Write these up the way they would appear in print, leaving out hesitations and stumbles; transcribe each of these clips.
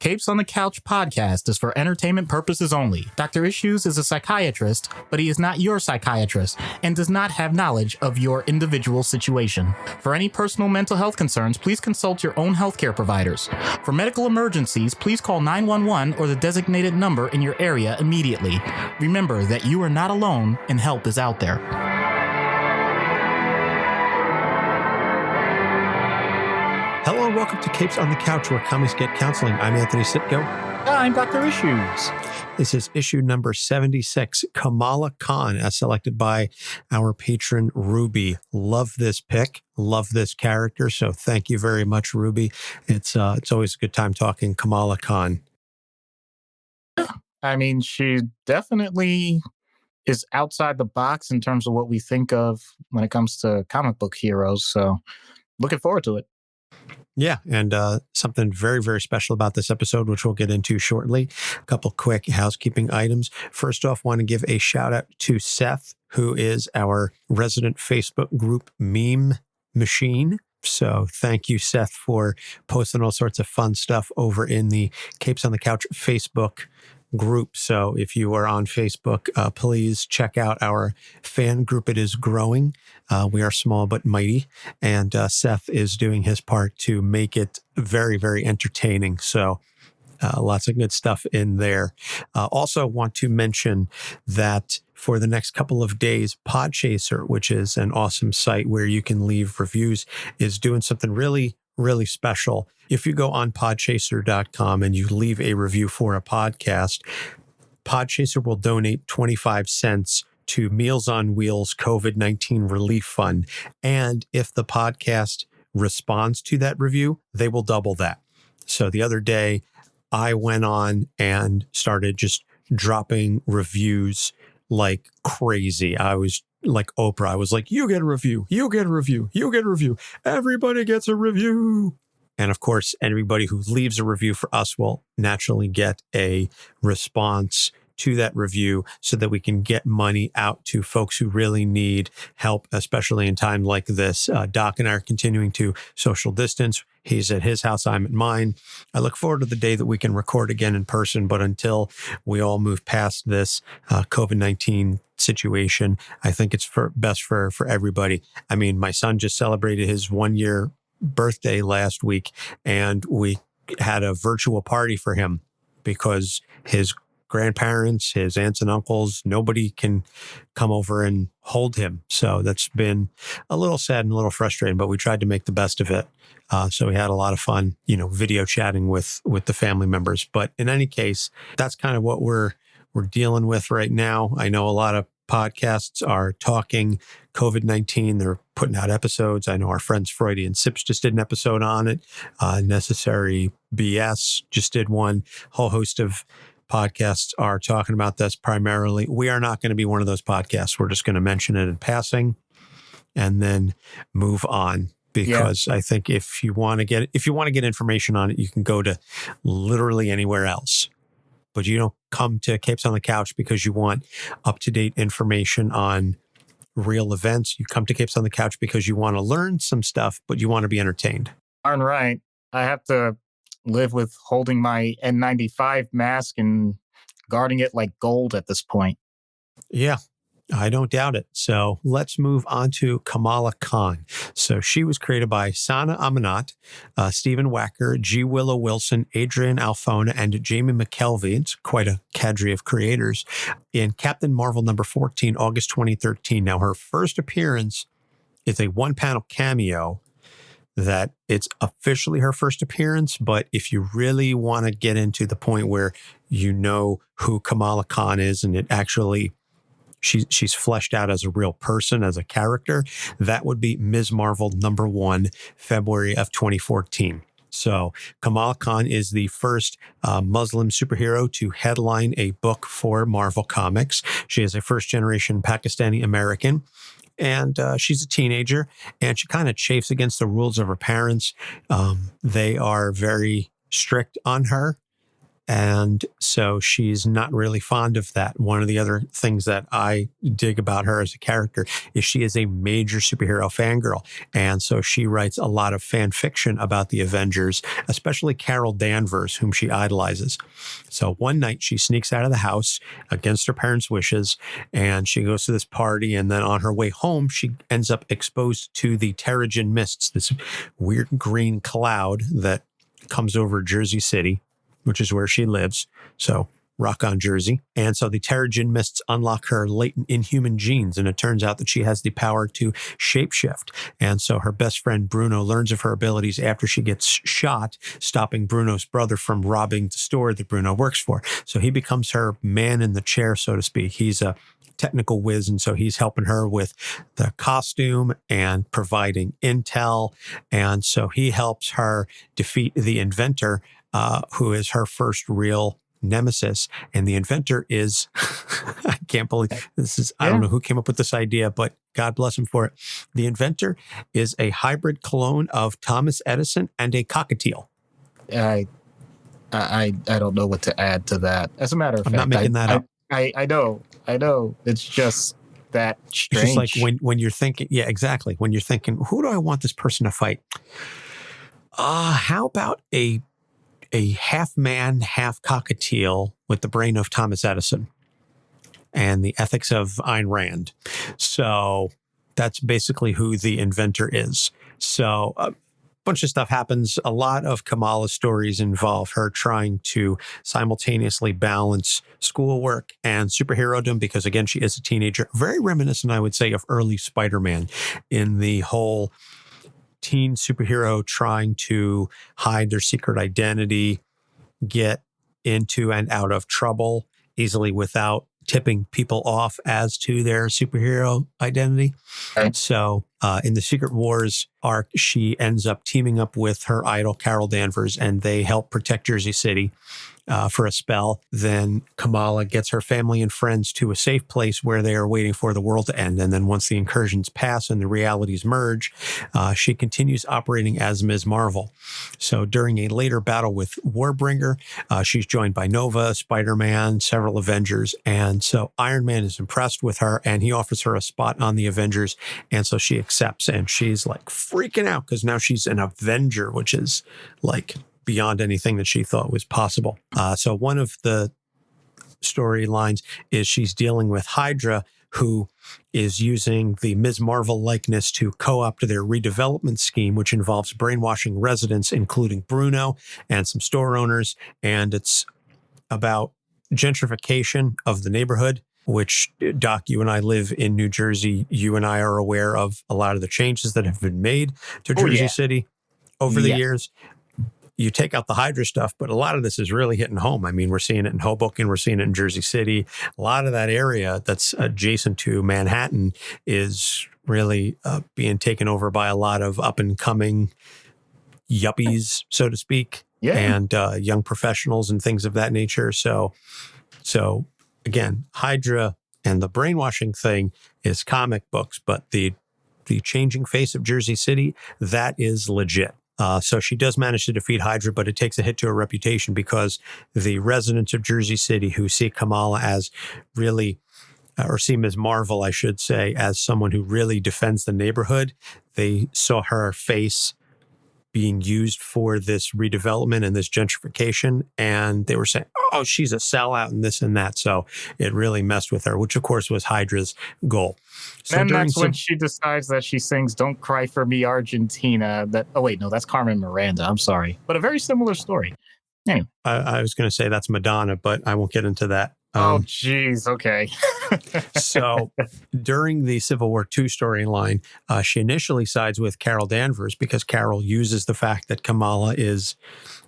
Capes on the Couch podcast is for entertainment purposes only. Dr. Issues is a psychiatrist, but he is not your psychiatrist and does not have knowledge of your individual situation. For any personal mental health concerns, please consult your own healthcare providers. For medical emergencies, please call 911 or the designated number in your area immediately. Remember that you are not alone and help is out there. Hello and welcome to Capes on the Couch, where comics get counseling. I'm Anthony Sitko. I'm Dr. Issues. This is issue number 76, Kamala Khan, as selected by our patron, Ruby. Love this pick. Love this character. So thank you very much, Ruby. It's always a good time talking Kamala Khan. I mean, she definitely is outside the box in terms of what we think of when it comes to comic book heroes. So looking forward to it. Yeah, and something very, very special about this episode, which we'll get into shortly. A couple quick housekeeping items. First off, want to give a shout out to Seth, who is our resident Facebook group meme machine. So thank you, Seth, for posting all sorts of fun stuff over in the Capes on the Couch Facebook group. So if you are on Facebook, please check out our fan group. It is growing. We are small but mighty. And Seth is doing his part to make it very, very entertaining. So lots of good stuff in there. Also want to mention that for the next couple of days, Podchaser, which is an awesome site where you can leave reviews, is doing something really, really special. If you go on podchaser.com and you leave a review for a podcast, Podchaser will donate 25 cents to Meals on Wheels COVID-19 Relief Fund. And if the podcast responds to that review, they will double that. So the other day, I went on and started just dropping reviews like crazy. I was like Oprah. I was like, you get a review, you get a review, you get a review. Everybody gets a review. And of course, anybody who leaves a review for us will naturally get a response to that review so that we can get money out to folks who really need help, especially in time like this. Doc and I are continuing to social distance. He's at his house, I'm at mine. I look forward to the day that we can record again in person, but until we all move past this COVID-19 situation, I think it's best for everybody. I mean, my son just celebrated his 1-year birthday last week, and we had a virtual party for him because his grandparents, his aunts and uncles, nobody can come over and hold him. So that's been a little sad and a little frustrating, but we tried to make the best of it. So we had a lot of fun, video chatting with the family members. But in any case, that's kind of what we're dealing with right now. I know a lot of podcasts are talking COVID-19. They're putting out episodes. I know our friends Freudian Sips just did an episode on it. Necessary BS just did one. Whole host of podcasts are talking about this primarily. We are not going to be one of those podcasts. We're just going to mention it in passing and then move on. Because I think if you want to get information on it, you can go to literally anywhere else. But you don't come to Capes on the Couch because you want up-to-date information on real events. You come to Capes on the Couch because you want to learn some stuff, but you want to be entertained. Darn right. I have to live with holding my N95 mask and guarding it like gold at this point. Yeah, I don't doubt it. So let's move on to Kamala Khan. So she was created by Sana Amanat, Stephen Wacker, G. Willow Wilson, Adrian Alfona, and Jamie McKelvey. It's quite a cadre of creators in Captain Marvel number 14, August 2013. Now, her first appearance is a one-panel cameo that it's officially her first appearance. But if you really want to get into the point where you know who Kamala Khan is and it actually she's fleshed out as a real person, as a character, that would be Ms. Marvel number 1, February of 2014. So Kamala Khan is the first Muslim superhero to headline a book for Marvel Comics. She is a first-generation Pakistani American, and she's a teenager, and she kind of chafes against the rules of her parents. They are very strict on her. And so she's not really fond of that. One of the other things that I dig about her as a character is she is a major superhero fangirl. And so she writes a lot of fan fiction about the Avengers, especially Carol Danvers, whom she idolizes. So one night she sneaks out of the house against her parents' wishes, and she goes to this party. And then on her way home, she ends up exposed to the Terrigen mists, this weird green cloud that comes over Jersey City, which is where she lives. So rock on Jersey. And so the Terrigen mists unlock her latent inhuman genes. And it turns out that she has the power to shapeshift. And so her best friend Bruno learns of her abilities after she gets shot, stopping Bruno's brother from robbing the store that Bruno works for. So he becomes her man in the chair, so to speak. He's a technical whiz. And so he's helping her with the costume and providing intel. And so he helps her defeat the inventor, who is her first real nemesis. And the inventor is, I can't believe this is, I don't know who came up with this idea, but God bless him for it. The inventor is a hybrid clone of Thomas Edison and a cockatiel. I don't know what to add to that. As a matter of fact, I'm not making that up. I know. It's just that strange. It's just like when you're thinking, yeah, exactly. When you're thinking, who do I want this person to fight? How about a half man, half cockatiel with the brain of Thomas Edison and the ethics of Ayn Rand? So that's basically who the inventor is. So a bunch of stuff happens. A lot of Kamala's stories involve her trying to simultaneously balance schoolwork and superherodom because, again, she is a teenager. Very reminiscent, I would say, of early Spider-Man in the whole teen superhero trying to hide their secret identity, get into and out of trouble easily without tipping people off as to their superhero identity. Right. So in the Secret Wars arc, she ends up teaming up with her idol, Carol Danvers, and they help protect Jersey City for a spell. Then Kamala gets her family and friends to a safe place where they are waiting for the world to end. And then once the incursions pass and the realities merge, she continues operating as Ms. Marvel. So during a later battle with Warbringer, she's joined by Nova, Spider-Man, several Avengers. And so Iron Man is impressed with her and he offers her a spot on the Avengers. And so she accepts and she's like freaking out because now she's an Avenger, which is like beyond anything that she thought was possible. So one of the storylines is she's dealing with Hydra, who is using the Ms. Marvel likeness to co-opt their redevelopment scheme, which involves brainwashing residents, including Bruno and some store owners. And it's about gentrification of the neighborhood, which, Doc, you and I live in New Jersey. You and I are aware of a lot of the changes that have been made to Jersey City over the years. You take out the Hydra stuff, but a lot of this is really hitting home. I mean, we're seeing it in Hoboken. We're seeing it in Jersey City. A lot of that area that's adjacent to Manhattan is really being taken over by a lot of up and coming yuppies, so to speak, and young professionals and things of that nature. So again, Hydra and the brainwashing thing is comic books, but the changing face of Jersey City, that is legit. So she does manage to defeat Hydra, but it takes a hit to her reputation because the residents of Jersey City who see Kamala as really, or see Ms. Marvel, I should say, as someone who really defends the neighborhood, they saw her face being used for this redevelopment and this gentrification. And they were saying, oh, she's a sellout and this and that. So it really messed with her, which of course was Hydra's goal. So and that's when she decides that she sings Don't Cry For Me, Argentina. That's Carmen Miranda. I'm sorry. But a very similar story. Anyway. I was going to say that's Madonna, but I won't get into that. Oh, geez. Okay. So during the Civil War II storyline, she initially sides with Carol Danvers because Carol uses the fact that Kamala is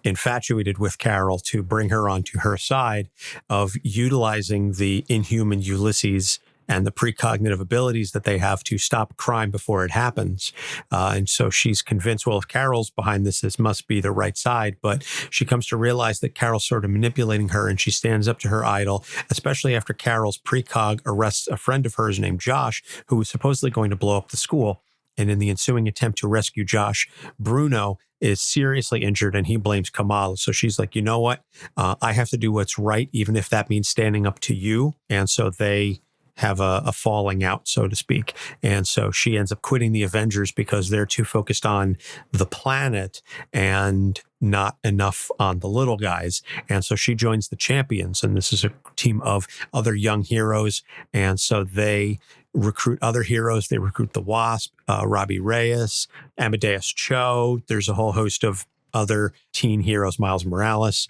infatuated with Carol to bring her onto her side of utilizing the inhuman Ulysses and the precognitive abilities that they have to stop crime before it happens. And so she's convinced, well, if Carol's behind this must be the right side. But she comes to realize that Carol's sort of manipulating her and she stands up to her idol, especially after Carol's precog arrests a friend of hers named Josh, who was supposedly going to blow up the school. And in the ensuing attempt to rescue Josh, Bruno is seriously injured and he blames Kamala. So she's like, you know what? I have to do what's right, even if that means standing up to you. And so they have a falling out, so to speak. And so she ends up quitting the Avengers because they're too focused on the planet and not enough on the little guys. And so she joins the Champions, and this is a team of other young heroes. And so they recruit other heroes. They recruit the Wasp, Robbie Reyes, Amadeus Cho. There's a whole host of other teen heroes, Miles Morales.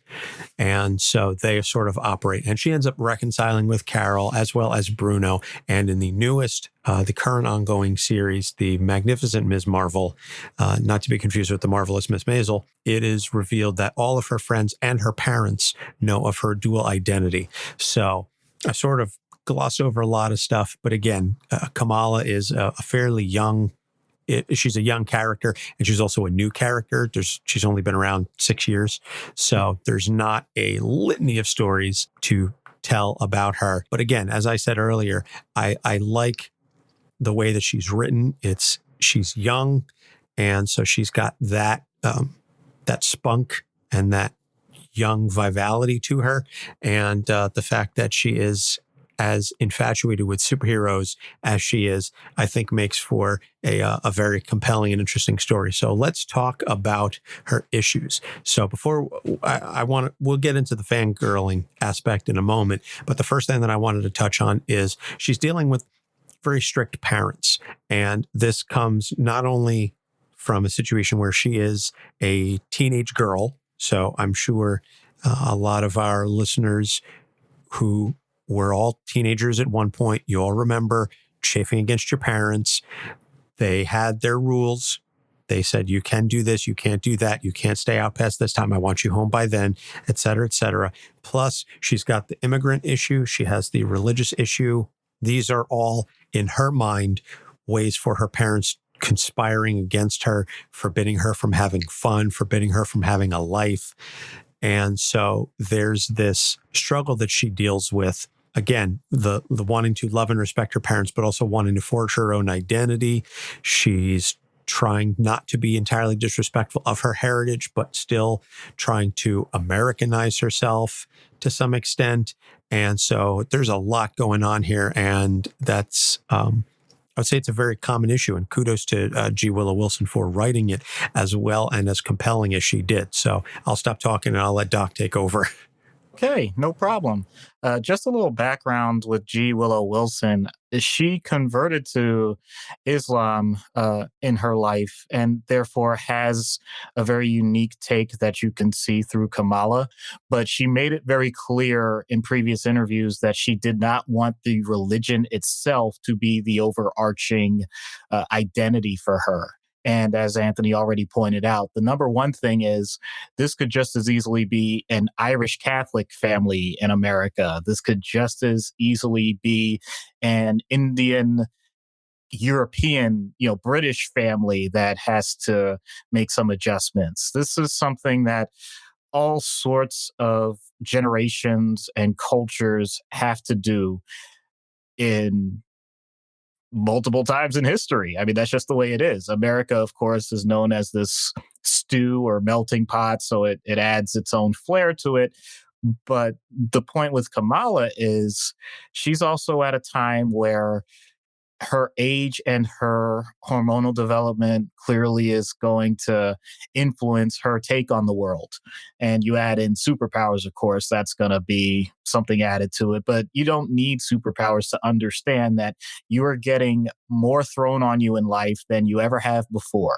And so they sort of operate. And she ends up reconciling with Carol as well as Bruno. And in the newest, the current ongoing series, The Magnificent Ms. Marvel, not to be confused with The Marvelous Miss Maisel, it is revealed that all of her friends and her parents know of her dual identity. So I sort of gloss over a lot of stuff. But again, Kamala is a fairly young she's a young character, and she's also a new character. She's only been around 6 years. So there's not a litany of stories to tell about her. But again, as I said earlier, I like the way that she's written. She's young, and so she's got that spunk and that young vitality to her. And the fact that she is as infatuated with superheroes as she is, I think makes for a very compelling and interesting story. So let's talk about her issues. So before we'll get into the fangirling aspect in a moment, but the first thing that I wanted to touch on is she's dealing with very strict parents. And this comes not only from a situation where she is a teenage girl. So I'm sure a lot of our listeners who were all teenagers at one point, you all remember chafing against your parents. They had their rules. They said, you can do this, you can't do that, you can't stay out past this time, I want you home by then, et cetera, et cetera. Plus, she's got the immigrant issue, she has the religious issue. These are all, in her mind, ways for her parents conspiring against her, forbidding her from having fun, forbidding her from having a life. And so there's this struggle that she deals with. Again, the wanting to love and respect her parents, but also wanting to forge her own identity. She's trying not to be entirely disrespectful of her heritage, but still trying to Americanize herself to some extent. And so there's a lot going on here. And that's, I would say it's a very common issue. And kudos to G. Willow Wilson for writing it as well and as compelling as she did. So I'll stop talking and I'll let Doc take over. Okay, no problem. Just a little background with G. Willow Wilson. She converted to Islam in her life and therefore has a very unique take that you can see through Kamala. But she made it very clear in previous interviews that she did not want the religion itself to be the overarching identity for her. And as Anthony already pointed out, the number one thing is this could just as easily be an Irish Catholic family in America. This could just as easily be an Indian, European, British family that has to make some adjustments. This is something that all sorts of generations and cultures have to do in multiple times in history. I mean, that's just the way it is. America, of course, is known as this stew or melting pot, so it adds its own flair to it. But the point with Kamala is she's also at a time where her age and her hormonal development clearly is going to influence her take on the world. And you add in superpowers, of course, that's going to be something added to it. But you don't need superpowers to understand that you are getting more thrown on you in life than you ever have before.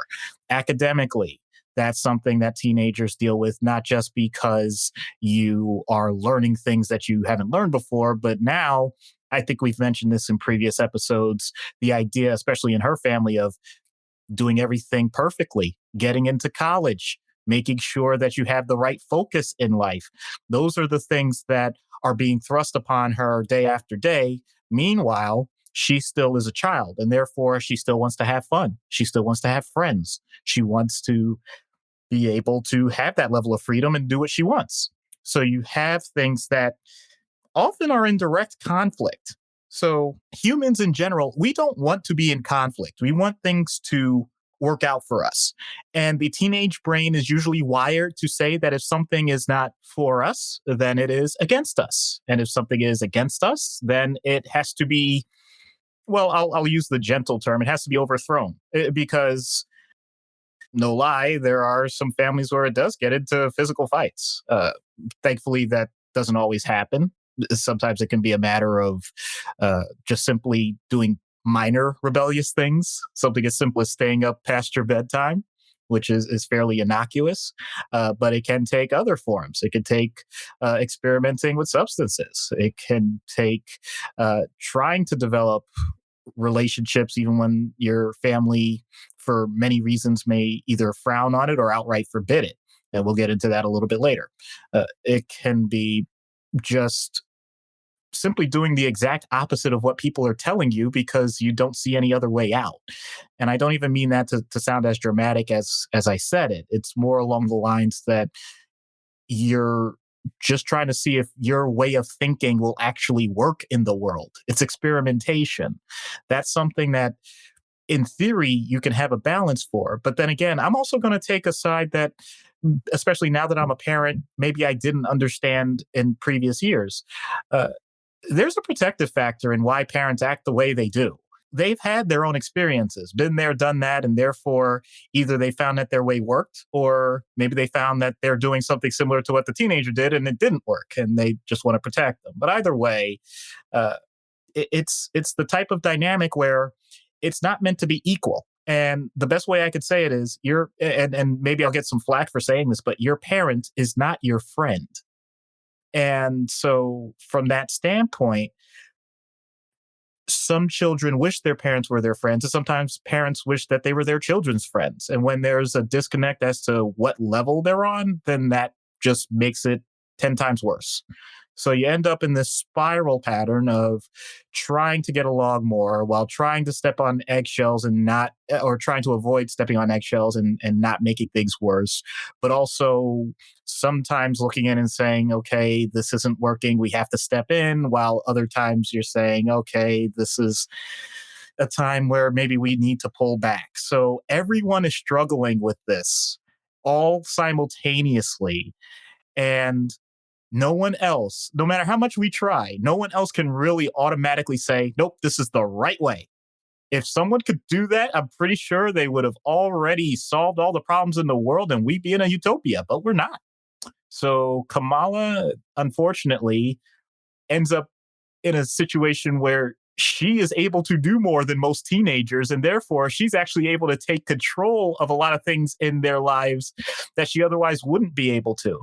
Academically, that's something that teenagers deal with, not just because you are learning things that you haven't learned before, but now, I think we've mentioned this in previous episodes, the idea, especially in her family, of doing everything perfectly, getting into college, making sure that you have the right focus in life. Those are the things that are being thrust upon her day after day. Meanwhile, she still is a child, and therefore she still wants to have fun. She still wants to have friends. She wants to be able to have that level of freedom and do what she wants. So you have things that often are in direct conflict. So humans in general, we don't want to be in conflict. We want things to work out for us. And the teenage brain is usually wired to say that if something is not for us, then it is against us. And if something is against us, then it has to be, well, I'll use the gentle term, it has to be overthrown. Because no lie, there are some families where it does get into physical fights. Thankfully, that doesn't always happen. Sometimes it can be a matter of just simply doing minor rebellious things, something as simple as staying up past your bedtime, which is fairly innocuous. But it can take other forms. It could take experimenting with substances. It can take trying to develop relationships, even when your family, for many reasons, may either frown on it or outright forbid it. And we'll get into that a little bit later. It can be just simply doing the exact opposite of what people are telling you because you don't see any other way out. And I don't even mean that to sound as dramatic as I said it. It's more along the lines that you're just trying to see if your way of thinking will actually work in the world. It's experimentation. That's something that, in theory, you can have a balance for. But then again, I'm also going to take a side that, especially now that I'm a parent, maybe I didn't understand in previous years. There's a protective factor in why parents act the way they do. They've had their own experiences, been there, done that, and therefore either they found that their way worked, or maybe they found that they're doing something similar to what the teenager did and it didn't work, and they just want to protect them. But either way, it's the type of dynamic where it's not meant to be equal. And the best way I could say it is and maybe I'll get some flack for saying this, but your parent is not your friend. And so from that standpoint, some children wish their parents were their friends, and sometimes parents wish that they were their children's friends. And when there's a disconnect as to what level they're on, then that just makes it 10 times worse. So you end up in this spiral pattern of trying to get along more while trying to step on eggshells and not, or trying to avoid stepping on eggshells and not making things worse. But also sometimes looking in and saying, okay, this isn't working, we have to step in. While other times you're saying, okay, this is a time where maybe we need to pull back. So everyone is struggling with this all simultaneously. And no one else, no matter how much we try, no one else can really automatically say, nope, this is the right way. If someone could do that, I'm pretty sure they would have already solved all the problems in the world and we'd be in a utopia, but we're not. So Kamala, unfortunately, ends up in a situation where she is able to do more than most teenagers, and therefore she's actually able to take control of a lot of things in their lives that she otherwise wouldn't be able to.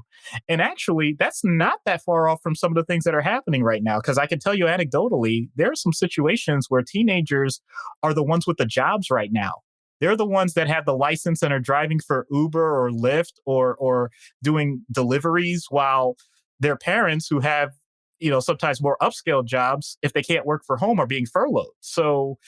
And actually, that's not that far off from some of the things that are happening right now, because I can tell you anecdotally, there are some situations where teenagers are the ones with the jobs right now. They're the ones that have the license and are driving for Uber or Lyft or doing deliveries, while their parents, who have sometimes more upscale jobs, if they can't work for home, are being furloughed. So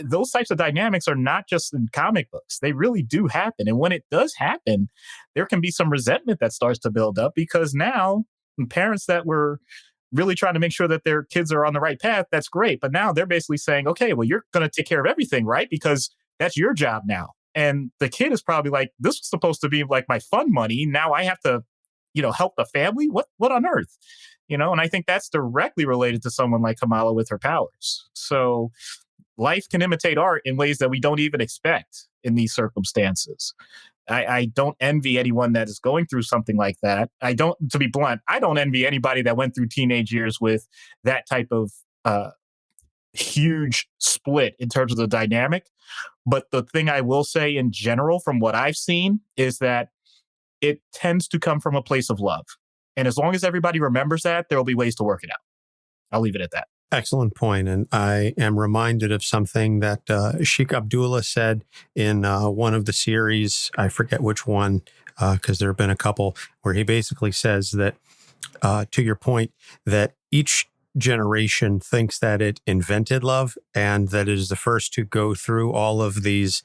those types of dynamics are not just in comic books. They really do happen. And when it does happen, there can be some resentment that starts to build up, because now parents that were really trying to make sure that their kids are on the right path, that's great. But now they're basically saying, okay, well, you're going to take care of everything, right? Because that's your job now. And the kid is probably like, this was supposed to be like my fun money. Now I have to, help the family. What on earth? And I think that's directly related to someone like Kamala with her powers. So life can imitate art in ways that we don't even expect in these circumstances. I don't envy anyone that is going through something like that. To be blunt, I don't envy anybody that went through teenage years with that type of huge split in terms of the dynamic. But the thing I will say in general, from what I've seen, is that it tends to come from a place of love. And as long as everybody remembers that, there will be ways to work it out. I'll leave it at that. Excellent point. And I am reminded of something that Sheikh Abdullah said in one of the series. I forget which one, because there have been a couple, where he basically says that, to your point, that each generation thinks that it invented love and that it is the first to go through all of these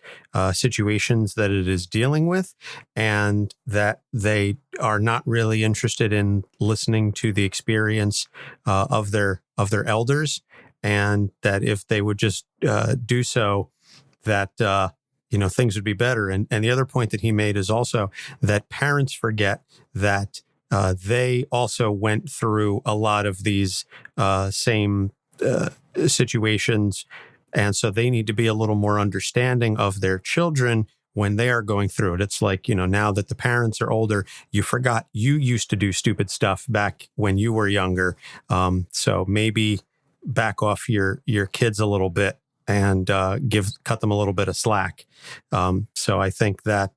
situations that it is dealing with, and that they are not really interested in listening to the experience of their elders. and that if they would just do so, that things would be better. And the other point that he made is also that parents forget that they also went through a lot of these same situations. And so they need to be a little more understanding of their children when they are going through it. It's like, now that the parents are older, you forgot you used to do stupid stuff back when you were younger. So maybe back off your kids a little bit and cut them a little bit of slack. So I think that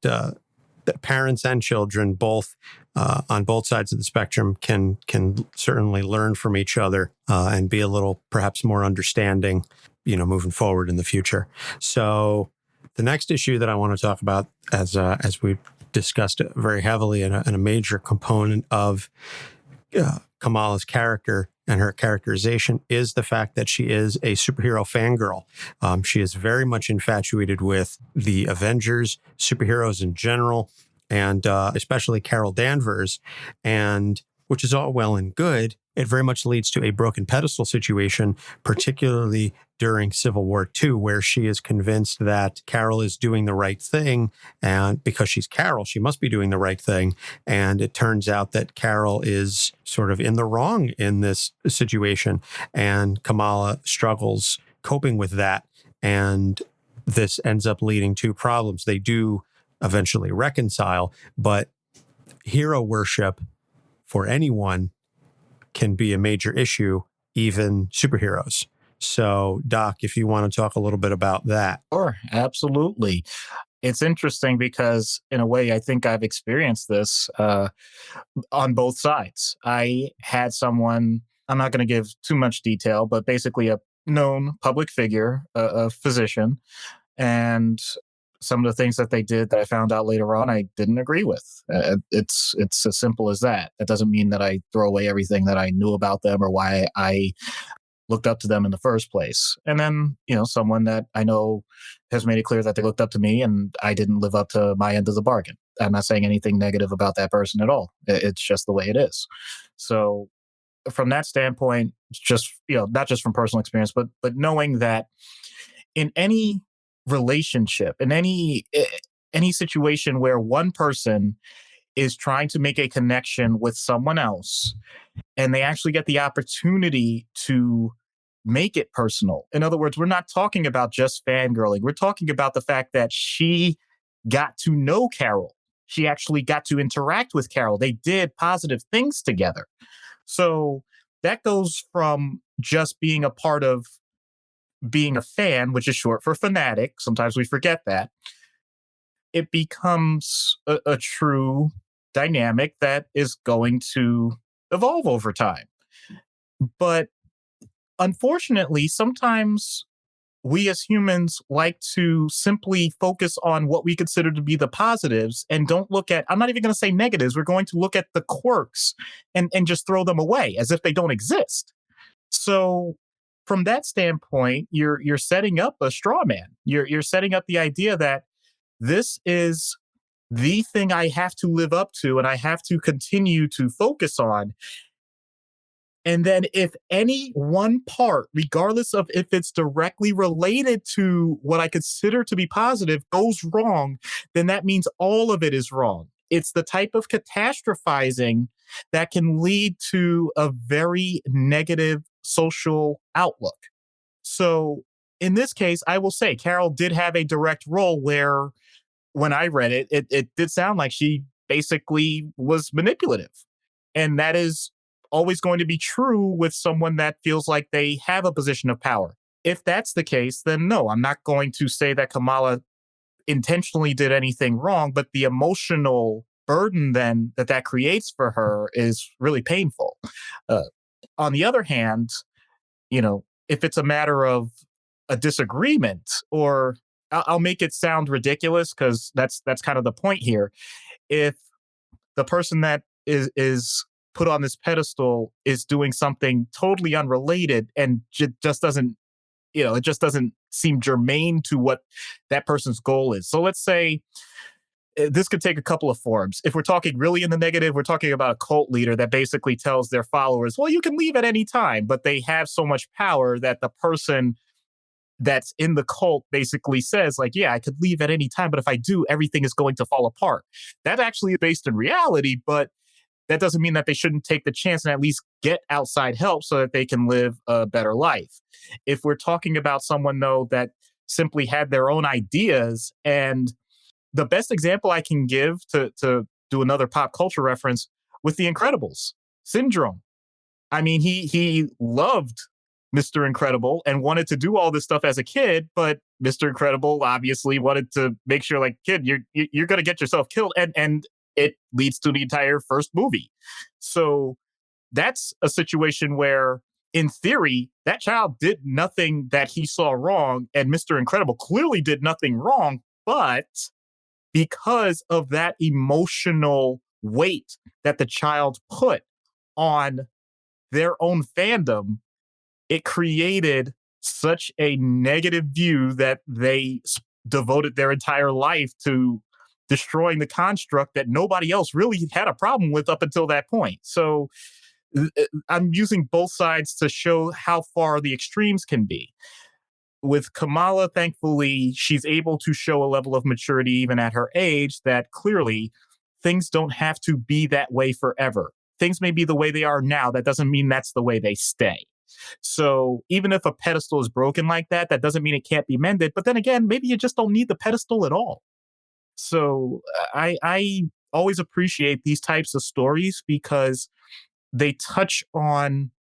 parents and children, both on both sides of the spectrum, can certainly learn from each other and be a little perhaps more understanding, moving forward in the future. So the next issue that I want to talk about, as we discussed it very heavily, and a major component of Kamala's character and her characterization, is the fact that she is a superhero fangirl. She is very much infatuated with the Avengers, superheroes in general, and especially Carol Danvers, and which is all well and good. It very much leads to a broken pedestal situation, particularly during Civil War II, where she is convinced that Carol is doing the right thing. And because she's Carol, she must be doing the right thing. And it turns out that Carol is sort of in the wrong in this situation. And Kamala struggles coping with that. And this ends up leading to problems. They do eventually reconcile, but hero worship for anyone can be a major issue, even superheroes. So, Doc, if you want to talk a little bit about that. Sure, absolutely. It's interesting because, in a way, I think I've experienced this on both sides. I had someone, I'm not going to give too much detail, but basically a known public figure, a physician, and some of the things that they did that I found out later on, I didn't agree with. It's as simple as that. That doesn't mean that I throw away everything that I knew about them or why I looked up to them in the first place. And then, someone that I know has made it clear that they looked up to me and I didn't live up to my end of the bargain. I'm not saying anything negative about that person at all. It's just the way it is. So from that standpoint, just, not just from personal experience, but knowing that in any relationship, in any situation where one person is trying to make a connection with someone else and they actually get the opportunity to make it personal. In other words, we're not talking about just fangirling. We're talking about the fact that she got to know Carol. She actually got to interact with Carol. They did positive things together. So that goes from just being a part of being a fan, which is short for fanatic. Sometimes we forget that. It becomes a true dynamic that is going to evolve over time. But unfortunately, sometimes we as humans like to simply focus on what we consider to be the positives and don't look at, I'm not even going to say negatives, we're going to look at the quirks and just throw them away as if they don't exist. So from that standpoint, you're setting up a straw man. You're setting up the idea that this is the thing I have to live up to and I have to continue to focus on. And then if any one part, regardless of if it's directly related to what I consider to be positive, goes wrong, then that means all of it is wrong. It's the type of catastrophizing that can lead to a very negative social outlook. So in this case, I will say Carol did have a direct role where when I read it, it did sound like she basically was manipulative. And that is always going to be true with someone that feels like they have a position of power. If that's the case, then no, I'm not going to say that Kamala intentionally did anything wrong, but the emotional burden then that creates for her is really painful. On the other hand, if it's a matter of a disagreement, or I'll make it sound ridiculous because that's kind of the point here. If the person that is put on this pedestal is doing something totally unrelated and just doesn't, it just doesn't seem germane to what that person's goal is. So let's say this could take a couple of forms. If we're talking really in the negative, we're talking about a cult leader that basically tells their followers, well, you can leave at any time, but they have so much power that the person that's in the cult basically says, like, yeah, I could leave at any time, but if I do, everything is going to fall apart. That actually is based in reality, but that doesn't mean that they shouldn't take the chance and at least get outside help so that they can live a better life. If we're talking about someone, though, that simply had their own ideas, and the best example I can give to do another pop culture reference with The Incredibles, Syndrome. I mean, he loved Mr. Incredible and wanted to do all this stuff as a kid, but Mr. Incredible obviously wanted to make sure, like, kid, you're going to get yourself killed, and it leads to the entire first movie. So that's a situation where, in theory, that child did nothing that he saw wrong, and Mr. Incredible clearly did nothing wrong, but because of that emotional weight that the child put on their own fandom, it created such a negative view that they devoted their entire life to destroying the construct that nobody else really had a problem with up until that point. So I'm using both sides to show how far the extremes can be. With Kamala, thankfully, she's able to show a level of maturity even at her age that clearly things don't have to be that way forever. Things may be the way they are now. That doesn't mean that's the way they stay. So even if a pedestal is broken like that, that doesn't mean it can't be mended. But then again, maybe you just don't need the pedestal at all. So I always appreciate these types of stories because they touch on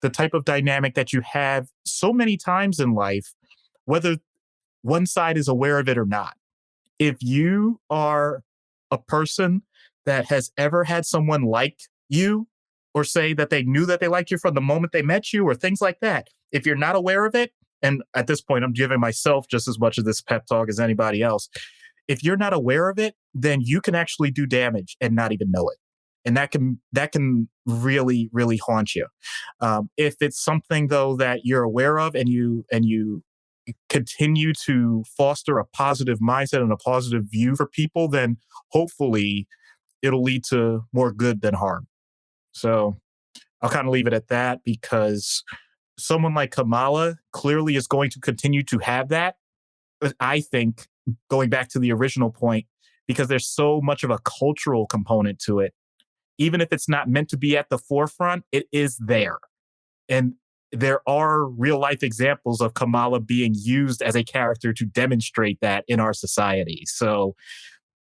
the type of dynamic that you have so many times in life, whether one side is aware of it or not. If you are a person that has ever had someone like you, or say that they knew that they liked you from the moment they met you, or things like that, if you're not aware of it, and at this point, I'm giving myself just as much of this pep talk as anybody else. If you're not aware of it, then you can actually do damage and not even know it. And that can really, really haunt you. If it's something, though, that you're aware of and you continue to foster a positive mindset and a positive view for people, then hopefully it'll lead to more good than harm. So I'll kind of leave it at that, because someone like Kamala clearly is going to continue to have that. I think, going back to the original point, because there's so much of a cultural component to it. Even if it's not meant to be at the forefront, it is there. And there are real life examples of Kamala being used as a character to demonstrate that in our society. So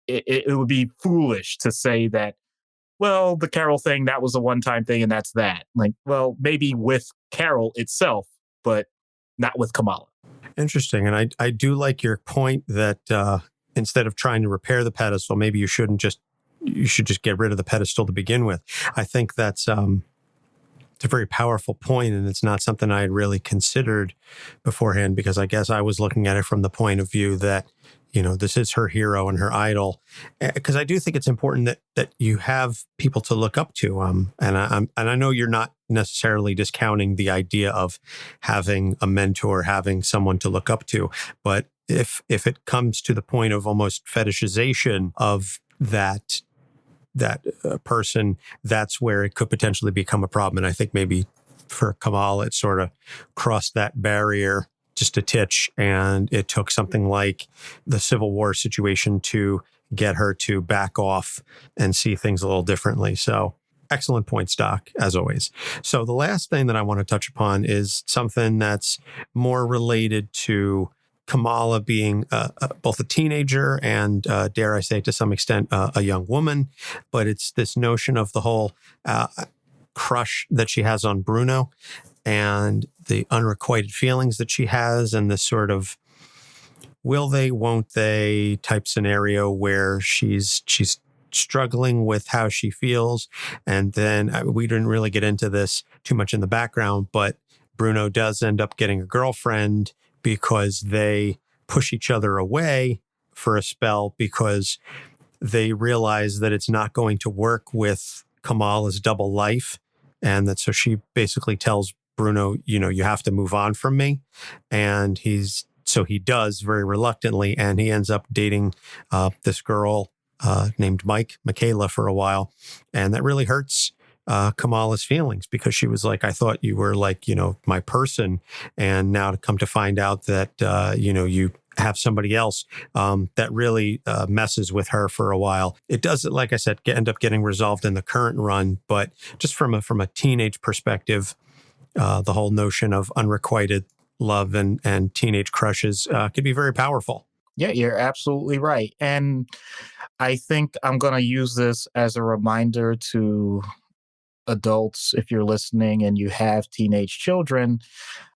it would be foolish to say that, well, the Carol thing, that was a one-time thing and that's that. Like, well, maybe with Carol itself, but not with Kamala. Interesting. And I do like your point that instead of trying to repair the pedestal, maybe you should just get rid of the pedestal to begin with. I think that's it's a very powerful point, and it's not something I had really considered beforehand, because I guess I was looking at it from the point of view that, you know, this is her hero and her idol. Because I do think it's important that you have people to look up to. And I know you're not necessarily discounting the idea of having a mentor, having someone to look up to, but if it comes to the point of almost fetishization of that person, that's where it could potentially become a problem. And I think maybe for Kamala, it sort of crossed that barrier just a titch, and it took something like the Civil War situation to get her to back off and see things a little differently. So excellent points, Doc, as always. So the last thing that I want to touch upon is something that's more related to Kamala being both a teenager and, dare I say, to some extent, a young woman. But it's this notion of the whole crush that she has on Bruno and the unrequited feelings that she has, and this sort of will they, won't they type scenario where she's struggling with how she feels. And then we didn't really get into this too much in the background, but Bruno does end up getting a girlfriend because they push each other away for a spell because they realize that it's not going to work with Kamala's double life. And that so she basically tells Bruno, you know, you have to move on from me. And he does very reluctantly. And he ends up dating this girl named Michaela, for a while. And that really hurts Kamala's feelings, because she was like, I thought you were like, my person. And now to come to find out that, you have somebody else, that really messes with her for a while. It does, like I said, end up getting resolved in the current run. But just from a teenage perspective, the whole notion of unrequited love and teenage crushes could be very powerful. Yeah, you're absolutely right. And I think I'm going to use this as a reminder to adults, if you're listening and you have teenage children,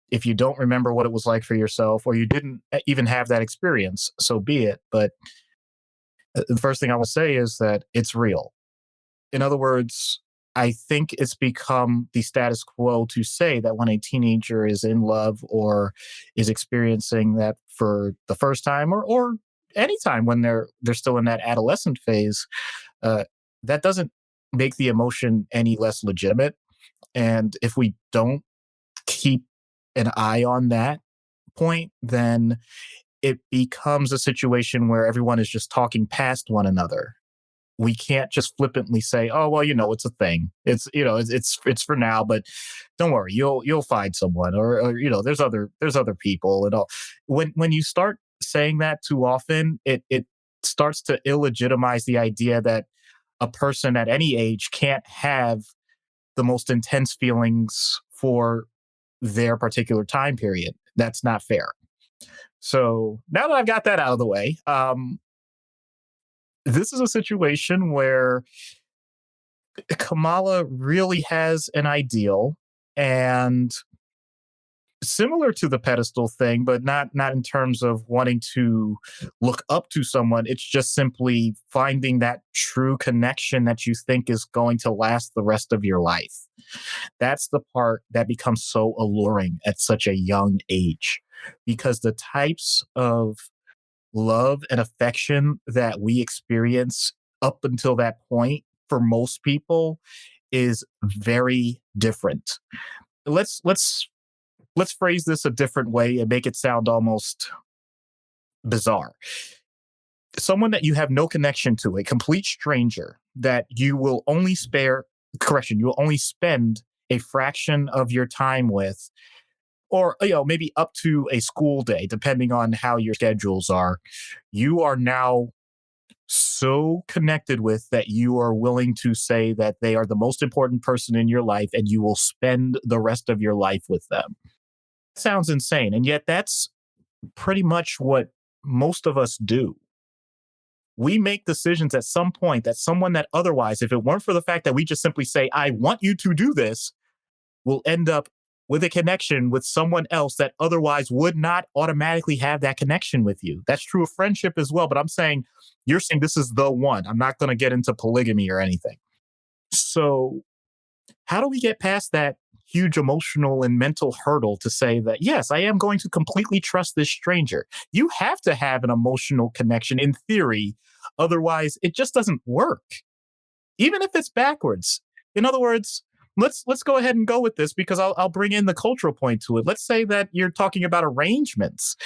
if you don't remember what it was like for yourself, or you didn't even have that experience, so be it. But the first thing I will say is that it's real. In other words, I think it's become the status quo to say that when a teenager is in love or is experiencing that for the first time, or any time when they're still in that adolescent phase, that doesn't make the emotion any less legitimate. And if we don't keep an eye on that point, then it becomes a situation where everyone is just talking past one another. We can't just flippantly say, "Oh, well, it's a thing. It's for now, but don't worry, you'll find someone, or there's other people and all." When you start saying that too often, it starts to illegitimize the idea that a person at any age can't have the most intense feelings for their particular time period. That's not fair. So now that I've got that out of the way, this is a situation where Kamala really has an ideal, and similar to the pedestal thing, but not in terms of wanting to look up to someone. It's just simply finding that true connection that you think is going to last the rest of your life. That's the part that becomes so alluring at such a young age, because the types of love and affection that we experience up until that point for most people is very different. Let's phrase this a different way and make it sound almost bizarre. Someone that you have no connection to, a complete stranger that you will only you will only spend a fraction of your time with, or maybe up to a school day, depending on how your schedules are. You are now so connected with that you are willing to say that they are the most important person in your life, and you will spend the rest of your life with them. Sounds insane, and yet that's pretty much what most of us do. We make decisions at some point that someone that otherwise, if it weren't for the fact that we just simply say, I want you to do this, will end up with a connection with someone else that otherwise would not automatically have that connection with you. That's true of friendship as well. But you're saying this is the one. I'm not going to get into polygamy or anything. So how do we get past that huge emotional and mental hurdle to say that, yes, I am going to completely trust this stranger? You have to have an emotional connection in theory. Otherwise, it just doesn't work, even if it's backwards. In other words, let's go ahead and go with this, because I'll bring in the cultural point to it. Let's say that you're talking about arrangements.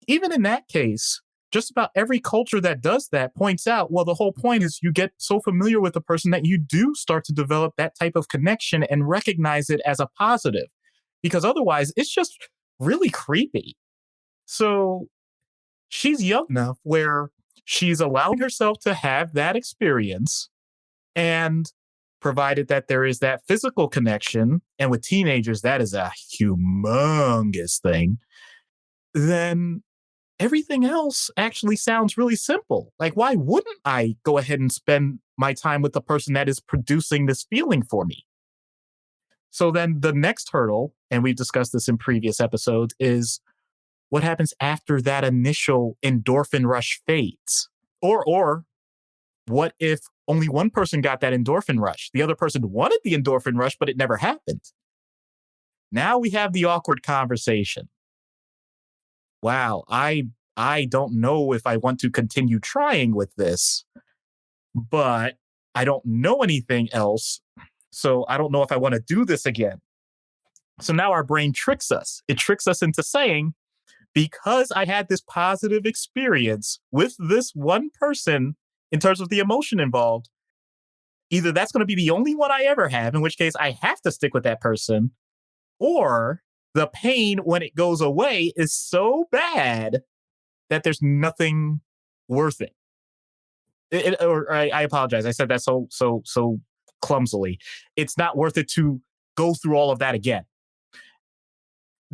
Even in that case, just about every culture that does that points out, well, the whole point is you get so familiar with the person that you do start to develop that type of connection and recognize it as a positive, because otherwise it's just really creepy. So she's young enough where she's allowing herself to have that experience, and provided that there is that physical connection, and with teenagers, that is a humongous thing, then everything else actually sounds really simple. Like, why wouldn't I go ahead and spend my time with the person that is producing this feeling for me? So then the next hurdle, and we've discussed this in previous episodes, is what happens after that initial endorphin rush fades? Or what if only one person got that endorphin rush? The other person wanted the endorphin rush, but it never happened. Now we have the awkward conversation. Wow, I don't know if I want to continue trying with this, but I don't know anything else. So I don't know if I want to do this again. So now our brain tricks us. It tricks us into saying, because I had this positive experience with this one person in terms of the emotion involved, either that's going to be the only one I ever have, in which case I have to stick with that person, or the pain when it goes away is so bad that there's nothing worth it. I apologize. I said that so clumsily. It's not worth it to go through all of that again.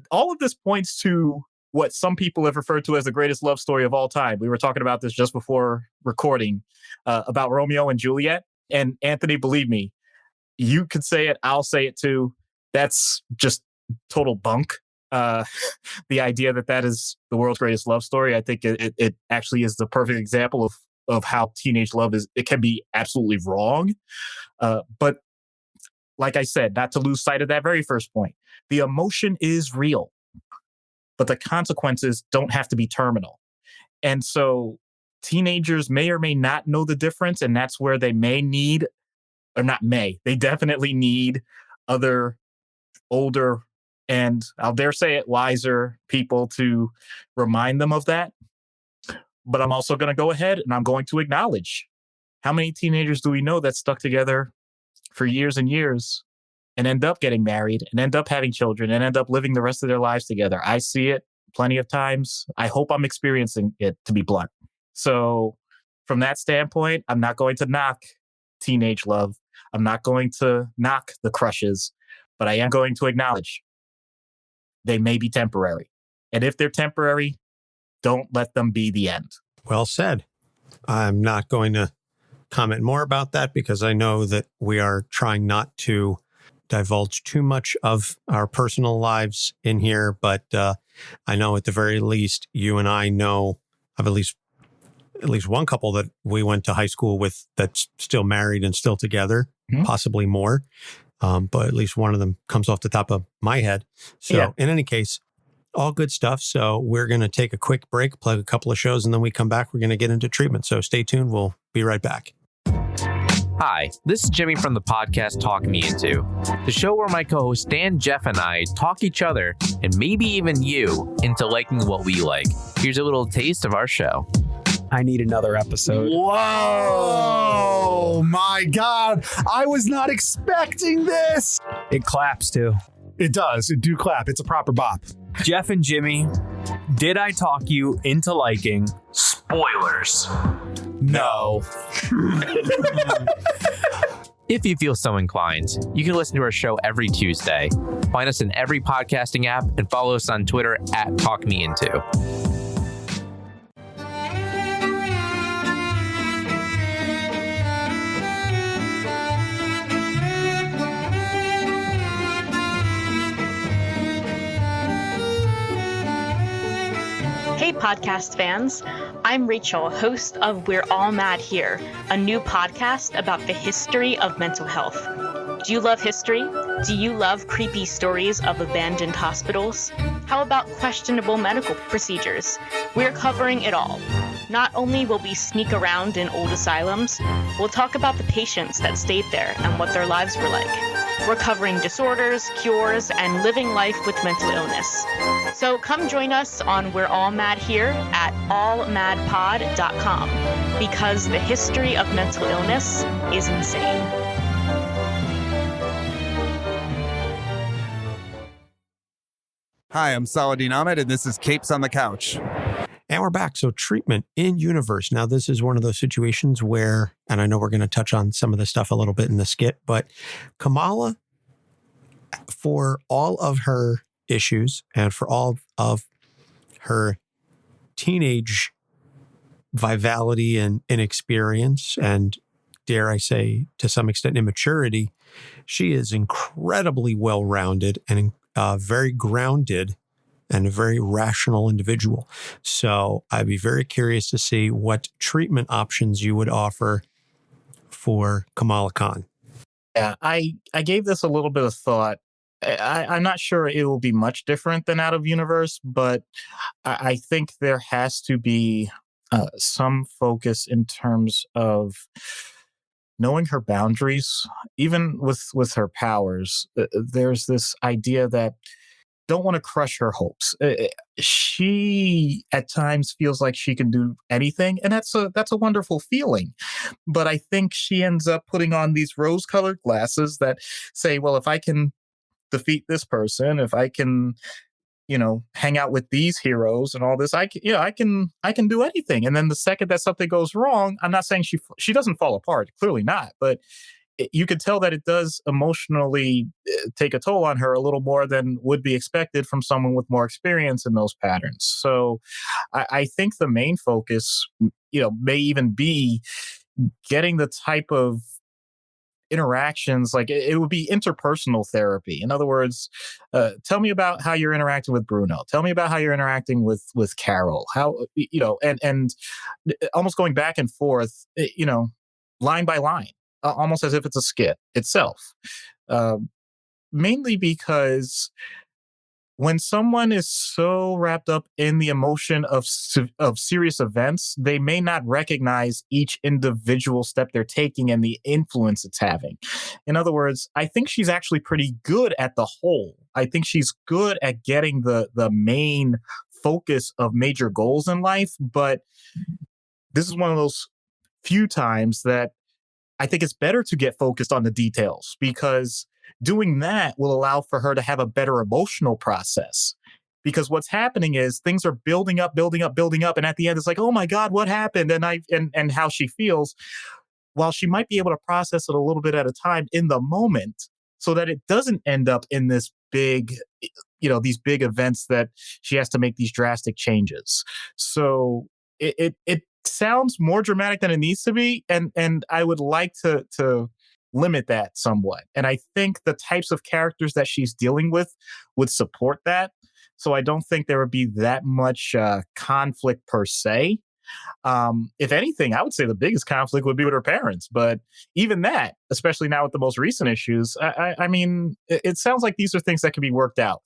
All of this points to what some people have referred to as the greatest love story of all time. We were talking about this just before recording about Romeo and Juliet. And Anthony, believe me, you could say it. I'll say it too. That's just total bunk. The idea that is the world's greatest love story, I think it actually is the perfect example of how teenage love is. It can be absolutely wrong. But like I said, not to lose sight of that very first point, the emotion is real, but the consequences don't have to be terminal. And so teenagers may or may not know the difference. And that's where they may need, or not may, they definitely need other older, and I'll dare say it, wiser people to remind them of that. But I'm also going to go ahead and I'm going to acknowledge, how many teenagers do we know that stuck together for years and years and end up getting married and end up having children and end up living the rest of their lives together? I see it plenty of times. I hope I'm experiencing it, to be blunt. So from that standpoint, I'm not going to knock teenage love. I'm not going to knock the crushes, but I am going to acknowledge they may be temporary. And if they're temporary, don't let them be the end. Well said. I'm not going to comment more about that because I know that we are trying not to divulge too much of our personal lives in here. But I know at the very least, you and I know of at least one couple that we went to high school with that's still married and still together, possibly more. But at least one of them comes off the top of my head. So in any case, all good stuff. So we're going to take a quick break, plug a couple of shows, and then we come back. We're going to get into treatment. So stay tuned. We'll be right back. Hi, this is Jimmy from the podcast Talk Me Into, the show where my co-hosts Dan, Jeff, and I talk each other, and maybe even you, into liking what we like. Here's a little taste of our show. I need another episode. Whoa, my God. I was not expecting this. It claps too. It does. It do clap. It's a proper bop. Jeff and Jimmy, did I talk you into liking spoilers? No. If you feel so inclined, you can listen to our show every Tuesday. Find us in every podcasting app and follow us on Twitter at TalkMeInto. Hey podcast fans, I'm Rachel, host of We're All Mad Here, a new podcast about the history of mental health. Do you love history? Do you love creepy stories of abandoned hospitals? How about questionable medical procedures? We're covering it all. Not only will we sneak around in old asylums, we'll talk about the patients that stayed there and what their lives were like. We're covering disorders, cures, and living life with mental illness. So come join us on We're All Mad Here at allmadpod.com, because the history of mental illness is insane. Hi, I'm Saladin Ahmed, and this is Capes on the Couch. And we're back. So treatment in universe. Now, this is one of those situations where, and I know we're going to touch on some of this stuff a little bit in the skit, but Kamala, for all of her issues and for all of her teenage vitality and inexperience, and dare I say, to some extent, immaturity, she is incredibly well-rounded and very grounded and a very rational individual. So I'd be very curious to see what treatment options you would offer for Kamala Khan. Yeah, I gave this a little bit of thought. I'm not sure it will be much different than Out of Universe, but I think there has to be some focus in terms of knowing her boundaries, even with her powers. There's this idea that don't want to crush her hopes. She at times feels like she can do anything, and that's a wonderful feeling. But I think she ends up putting on these rose-colored glasses that say, well, if I can defeat this person, if I can, hang out with these heroes and all this, I can do anything. And then the second that something goes wrong, I'm not saying she doesn't fall apart, clearly not, but you could tell that it does emotionally take a toll on her a little more than would be expected from someone with more experience in those patterns. So I think the main focus, may even be getting the type of interactions, like it would be interpersonal therapy. In other words, tell me about how you're interacting with Bruno. Tell me about how you're interacting with Carol. How, and almost going back and forth, line by line. Almost as if it's a skit itself. Mainly because when someone is so wrapped up in the emotion of serious events, they may not recognize each individual step they're taking and the influence it's having. In other words, I think she's actually pretty good at the whole. I think she's good at getting the main focus of major goals in life, but this is one of those few times that I think it's better to get focused on the details, because doing that will allow for her to have a better emotional process. Because what's happening is things are building up. And at the end, it's like, oh my God, what happened? And how she feels, while she might be able to process it a little bit at a time in the moment, so that it doesn't end up in this big, these big events that she has to make these drastic changes. So it sounds more dramatic than it needs to be, and I would like to limit that somewhat. And I think the types of characters that she's dealing with would support that. So I don't think there would be that much conflict per se. If anything, I would say the biggest conflict would be with her parents. But even that, especially now with the most recent issues, I mean, it sounds like these are things that can be worked out.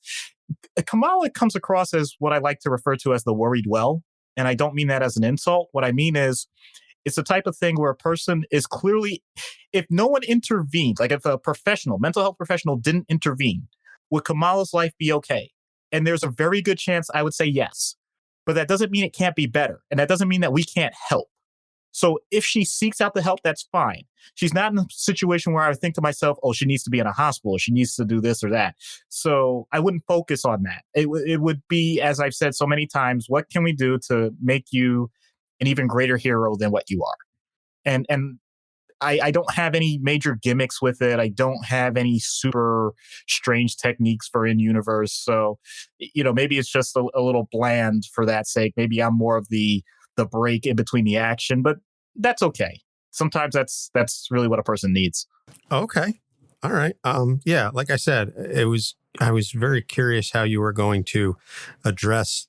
Kamala comes across as what I like to refer to as the worried well. And I don't mean that as an insult. What I mean is, it's the type of thing where a person is clearly, if no one intervened, like if a mental health professional didn't intervene, would Kamala's life be okay? And there's a very good chance I would say yes. But that doesn't mean it can't be better. And that doesn't mean that we can't help. So if she seeks out the help, that's fine. She's not in a situation where I would think to myself, oh, she needs to be in a hospital, she needs to do this or that. So I wouldn't focus on that. It would be, as I've said so many times, what can we do to make you an even greater hero than what you are? And I don't have any major gimmicks with it. I don't have any super strange techniques for in-universe. So, maybe it's just a little bland for that sake. Maybe I'm more of the break in between the action, but that's okay. Sometimes that's really what a person needs. Okay. All right. Yeah, like I said, I was very curious how you were going to address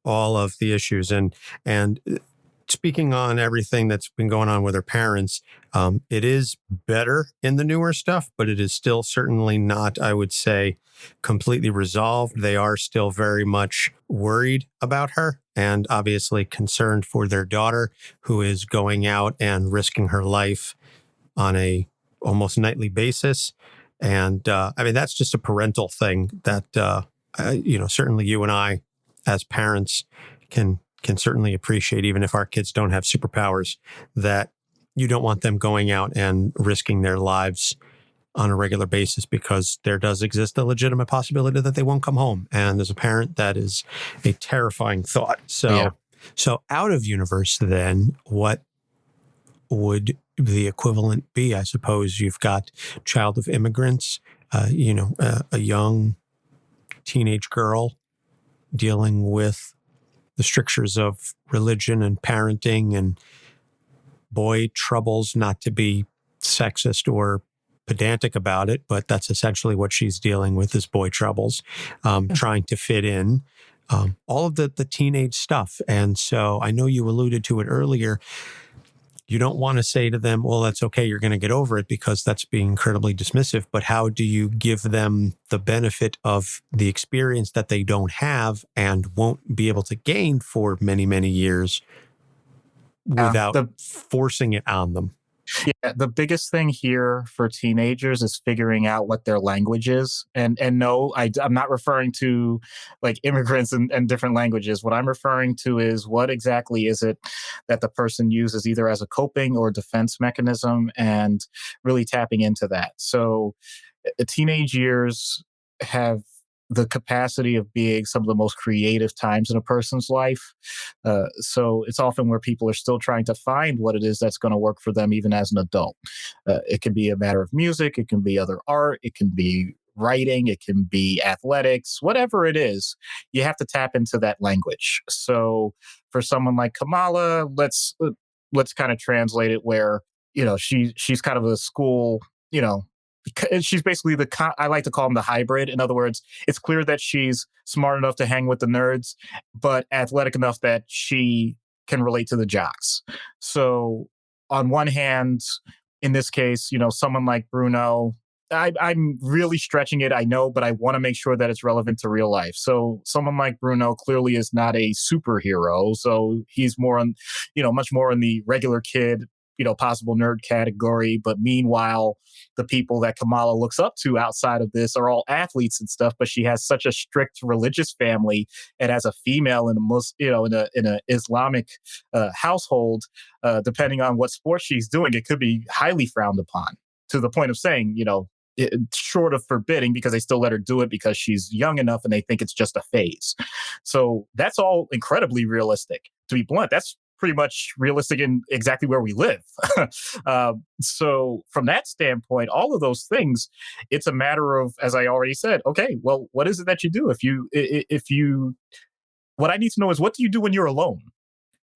all of the issues, and speaking on everything that's been going on with her parents, it is better in the newer stuff, but it is still certainly not, I would say, completely resolved. They are still very much worried about her and obviously concerned for their daughter, who is going out and risking her life on a almost nightly basis. And I mean, that's just a parental thing that, certainly you and I as parents can certainly appreciate, even if our kids don't have superpowers, that you don't want them going out and risking their lives on a regular basis, because there does exist a legitimate possibility that they won't come home. And as a parent, that is a terrifying thought. So out of universe, then, what would the equivalent be? I suppose you've got child of immigrants, a young teenage girl dealing with the strictures of religion and parenting and boy troubles, not to be sexist or pedantic about it, but that's essentially what she's dealing with, is boy troubles, trying to fit in, all of the teenage stuff. And so I know you alluded to it earlier. You don't want to say to them, well, that's okay, you're going to get over it, because that's being incredibly dismissive. But how do you give them the benefit of the experience that they don't have and won't be able to gain for many, many years without forcing it on them? Yeah, the biggest thing here for teenagers is figuring out what their language is. And no, I'm not referring to like immigrants and different languages. What I'm referring to is what exactly is it that the person uses either as a coping or defense mechanism, and really tapping into that. So teenage years have the capacity of being some of the most creative times in a person's life. So it's often where people are still trying to find what it is that's going to work for them, even as an adult. It can be a matter of music, it can be other art, it can be writing, it can be athletics, whatever it is, you have to tap into that language. So for someone like Kamala, let's kind of translate it where, she's kind of a school, she's basically I like to call them the hybrid. In other words, it's clear that she's smart enough to hang with the nerds, but athletic enough that she can relate to the jocks. So on one hand, in this case, someone like Bruno, I'm really stretching it, I know, but I want to make sure that it's relevant to real life. So someone like Bruno clearly is not a superhero. So he's more on, much more in the regular kid, possible nerd category. But meanwhile, the people that Kamala looks up to outside of this are all athletes and stuff. But she has such a strict religious family, and as a female in in a Islamic household, depending on what sport she's doing, it could be highly frowned upon, to the point of saying, short of forbidding, because they still let her do it because she's young enough and they think it's just a phase. So that's all incredibly realistic. To be blunt, that's pretty much realistic in exactly where we live. So from that standpoint, all of those things, it's a matter of, as I already said, okay, well, what is it that you do? What I need to know is, what do you do when you're alone?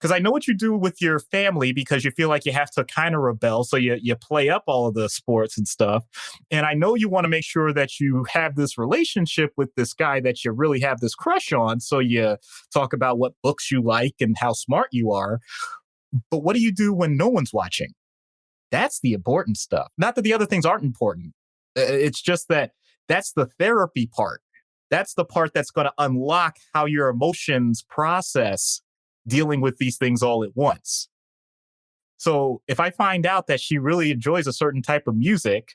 Because I know what you do with your family, because you feel like you have to kind of rebel. So you play up all of the sports and stuff. And I know you want to make sure that you have this relationship with this guy that you really have this crush on. So you talk about what books you like and how smart you are. But what do you do when no one's watching? That's the important stuff. Not that the other things aren't important. It's just that that's the therapy part. That's the part that's going to unlock how your emotions process dealing with these things all at once. So if I find out that she really enjoys a certain type of music,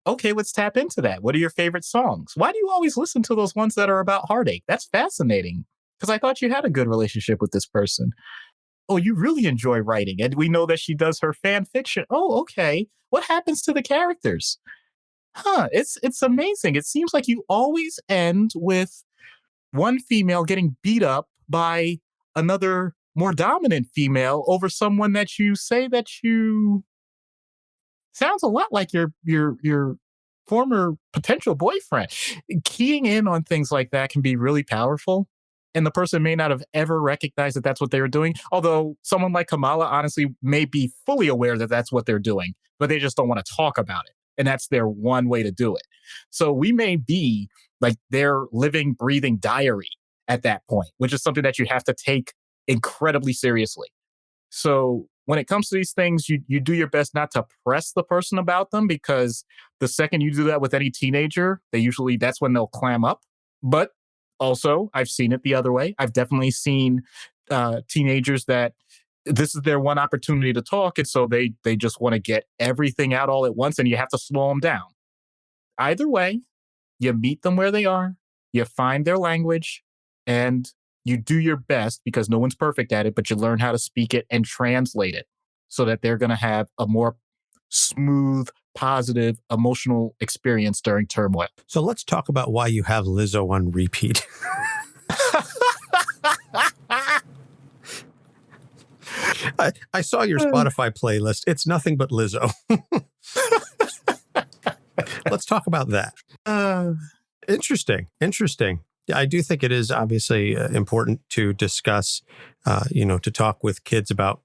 okay, let's tap into that. What are your favorite songs? Why do you always listen to those ones that are about heartache? That's fascinating, because I thought you had a good relationship with this person. Oh, you really enjoy writing. And we know that she does her fan fiction. Oh, okay. What happens to the characters? It's amazing. It seems like you always end with one female getting beat up by another more dominant female over someone that you say that you sounds a lot like your former potential boyfriend. Keying in on things like that can be really powerful, and the person may not have ever recognized that that's what they were doing. Although someone like Kamala honestly may be fully aware that that's what they're doing, but they just don't want to talk about it. And that's their one way to do it. So we may be like their living, breathing diary at that point, which is something that you have to take incredibly seriously. So when it comes to these things, you do your best not to press the person about them, because the second you do that with any teenager, that's when they'll clam up. But also, I've seen it the other way. I've definitely seen teenagers that this is their one opportunity to talk, and so they just want to get everything out all at once, and you have to slow them down. Either way, you meet them where they are, you find their language, and you do your best, because no one's perfect at it, but you learn how to speak it and translate it so that they're going to have a more smooth, positive, emotional experience during turmoil. So let's talk about why you have Lizzo on repeat. I saw your Spotify playlist. It's nothing but Lizzo. Let's talk about that. Interesting. I do think it is obviously important to discuss, to talk with kids about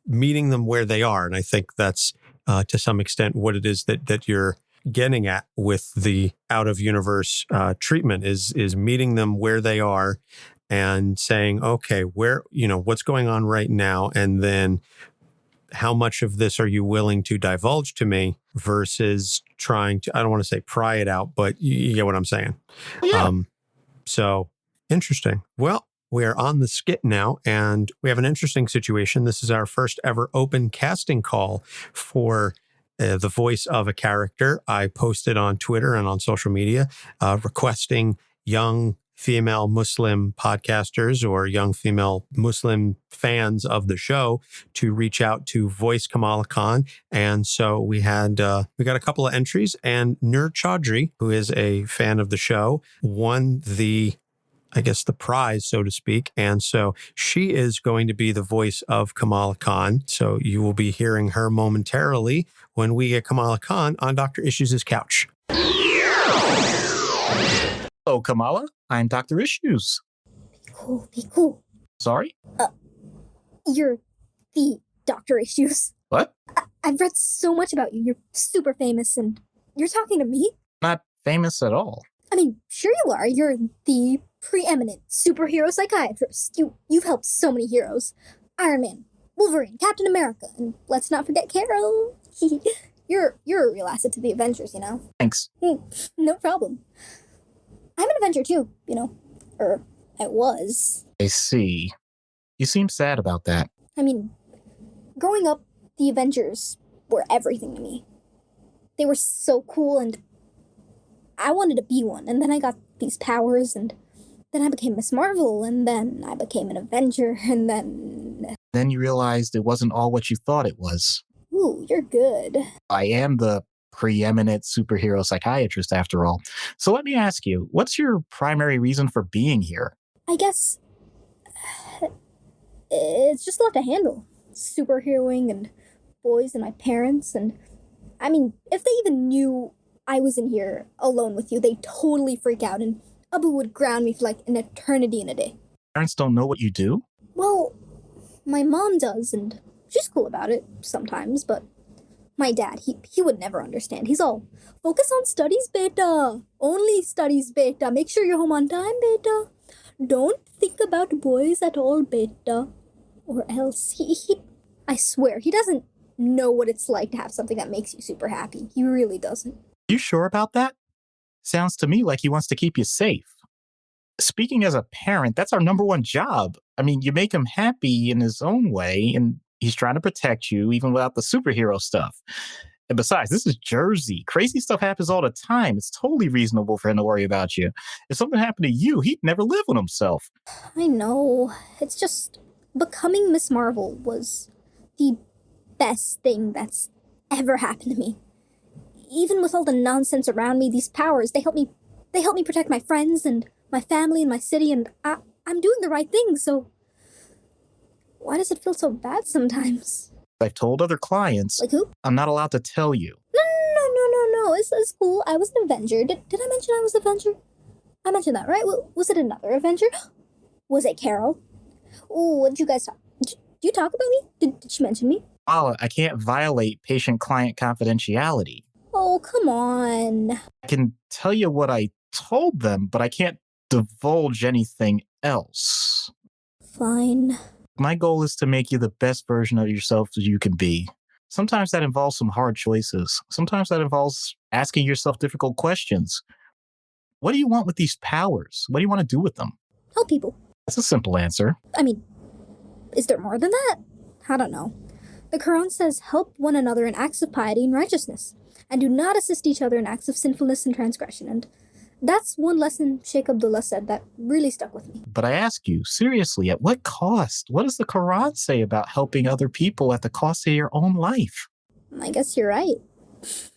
meeting them where they are. And I think that's to some extent what it is that you're getting at with the out of universe treatment is meeting them where they are and saying, okay, what's going on right now? And then how much of this are you willing to divulge to me versus trying to, I don't want to say pry it out, but you get what I'm saying. Yeah. So interesting. Well, we're on the skit now, and we have an interesting situation. This is our first ever open casting call for the voice of a character. I posted on Twitter and on social media requesting young female Muslim podcasters or young female Muslim fans of the show to reach out to voice Kamala Khan. And so we got a couple of entries, and Nur Chodry, who is a fan of the show, won the prize, so to speak. And so she is going to be the voice of Kamala Khan. So you will be hearing her momentarily when we get Kamala Khan on Dr. Issues' couch. Hello, Kamala. I'm Dr. Issues. Be cool. Sorry? You're the Dr. Issues. What? I've read so much about you. You're super famous, and you're talking to me? Not famous at all. I mean, sure you are. You're the preeminent superhero psychiatrist. You've helped so many heroes. Iron Man, Wolverine, Captain America, and let's not forget Carol. You're a real asset to the Avengers, you know? Thanks. No problem. I'm an Avenger too, you know. I was. I see. You seem sad about that. I mean, growing up, the Avengers were everything to me. They were so cool, and I wanted to be one. And then I got these powers, and then I became Miss Marvel, and then I became an Avenger, and then... Then you realized it wasn't all what you thought it was. Ooh, you're good. I am the preeminent superhero psychiatrist, after all. So let me ask you, what's your primary reason for being here? I guess it's just a lot to handle. Superheroing and boys and my parents, and I mean, if they even knew I was in here alone with you, they'd totally freak out, and Abu would ground me for like an eternity in a day. Parents don't know what you do? Well, my mom does, and she's cool about it sometimes, but my dad, he would never understand. He's all, focus on studies, beta. Only studies, beta. Make sure you're home on time, beta. Don't think about boys at all, beta. Or else I swear, he doesn't know what it's like to have something that makes you super happy. He really doesn't. You sure about that? Sounds to me like he wants to keep you safe. Speaking as a parent, that's our number one job. I mean, you make him happy in his own way, and he's trying to protect you even without the superhero stuff. And besides, this is Jersey. Crazy stuff happens all the time. It's totally reasonable for him to worry about you. If something happened to you, he'd never live with himself. I know. It's just becoming Miss Marvel was the best thing that's ever happened to me. Even with all the nonsense around me, these powers, they help me protect my friends and my family and my city, and I'm doing the right thing, so why does it feel so bad sometimes? I've told other clients. Like who? I'm not allowed to tell you. No. It's cool. I was an Avenger. Did I mention I was an Avenger? I mentioned that, right? Was it another Avenger? Was it Carol? Ooh, what did you guys talk? Did you talk about me? Did she mention me? Oh, I can't violate patient-client confidentiality. Oh, come on. I can tell you what I told them, but I can't divulge anything else. Fine. My goal is to make you the best version of yourself that you can be. Sometimes that involves some hard choices. Sometimes that involves asking yourself difficult questions. What do you want with these powers? What do you want to do with them? Help people. That's a simple answer. I mean, is there more than that? I don't know. The Quran says, help one another in acts of piety and righteousness, and do not assist each other in acts of sinfulness and transgression. And that's one lesson Sheikh Abdullah said that really stuck with me. But I ask you, seriously, at what cost? What does the Quran say about helping other people at the cost of your own life? I guess you're right.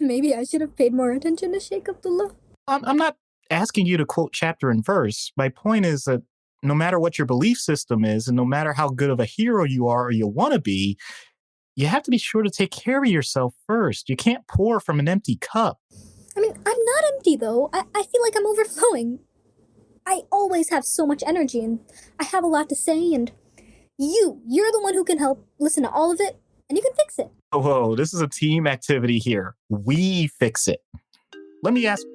Maybe I should have paid more attention to Sheikh Abdullah. I'm not asking you to quote chapter and verse. My point is that no matter what your belief system is, and no matter how good of a hero you are or you want to be, you have to be sure to take care of yourself first. You can't pour from an empty cup. I mean, I'm not empty, though. I feel like I'm overflowing. I always have so much energy, and I have a lot to say, and you're the one who can help listen to all of it, and you can fix it. Whoa, this is a team activity here. We fix it. Let me ask...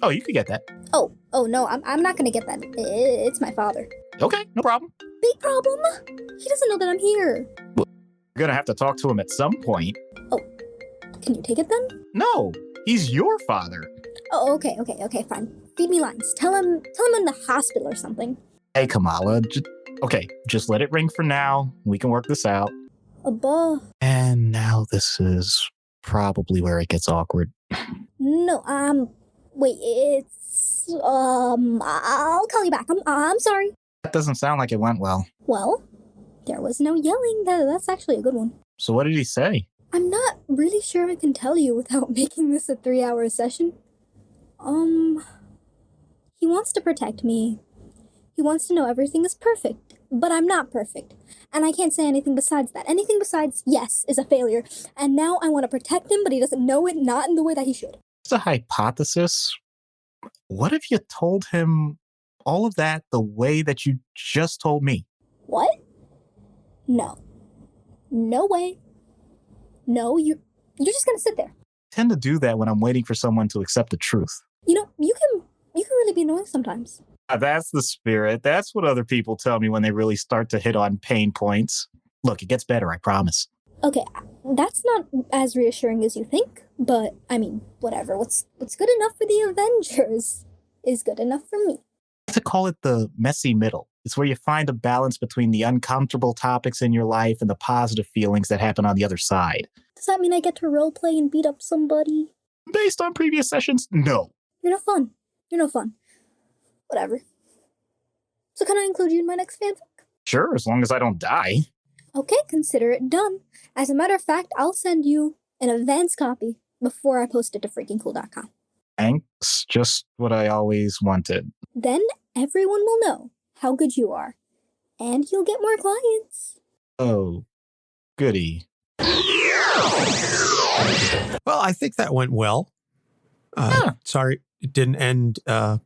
Oh, you could get that. Oh, no, I'm not gonna get that. It's my father. Okay, no problem. Big problem? He doesn't know that I'm here. Well, you're gonna have to talk to him at some point. Oh, can you take it then? No, he's your father. Oh, okay, fine. Feed me lines. Tell him I'm in the hospital or something. Hey, Kamala. Okay, just let it ring for now. We can work this out. And now this is probably where it gets awkward. No, wait, I'll call you back. I'm sorry. That doesn't sound like it went well. Well, there was no yelling. That's actually a good one. So what did he say? I'm not really sure I can tell you without making this a 3-hour session. He wants to protect me. He wants to know everything is perfect, but I'm not perfect. And I can't say anything besides that. Anything besides yes is a failure. And now I want to protect him, but he doesn't know it, not in the way that he should. It's a hypothesis. What if you told him all of that the way that you just told me? What? No. No way. No, you're just gonna sit there. I tend to do that when I'm waiting for someone to accept the truth. You know, you can really be annoying sometimes. That's the spirit. That's what other people tell me when they really start to hit on pain points. Look, it gets better, I promise. Okay, that's not as reassuring as you think, but I mean, whatever. What's good enough for the Avengers is good enough for me. I like to call it the messy middle. It's where you find a balance between the uncomfortable topics in your life and the positive feelings that happen on the other side. Does that mean I get to roleplay and beat up somebody? Based on previous sessions, no. You're no fun. Whatever. So can I include you in my next fanfic? Sure, as long as I don't die. Okay, consider it done. As a matter of fact, I'll send you an advance copy before I post it to freakingcool.com. Thanks, just what I always wanted. Then everyone will know how good you are, and you'll get more clients. Oh, goody. Well, I think that went well. Sorry, it didn't end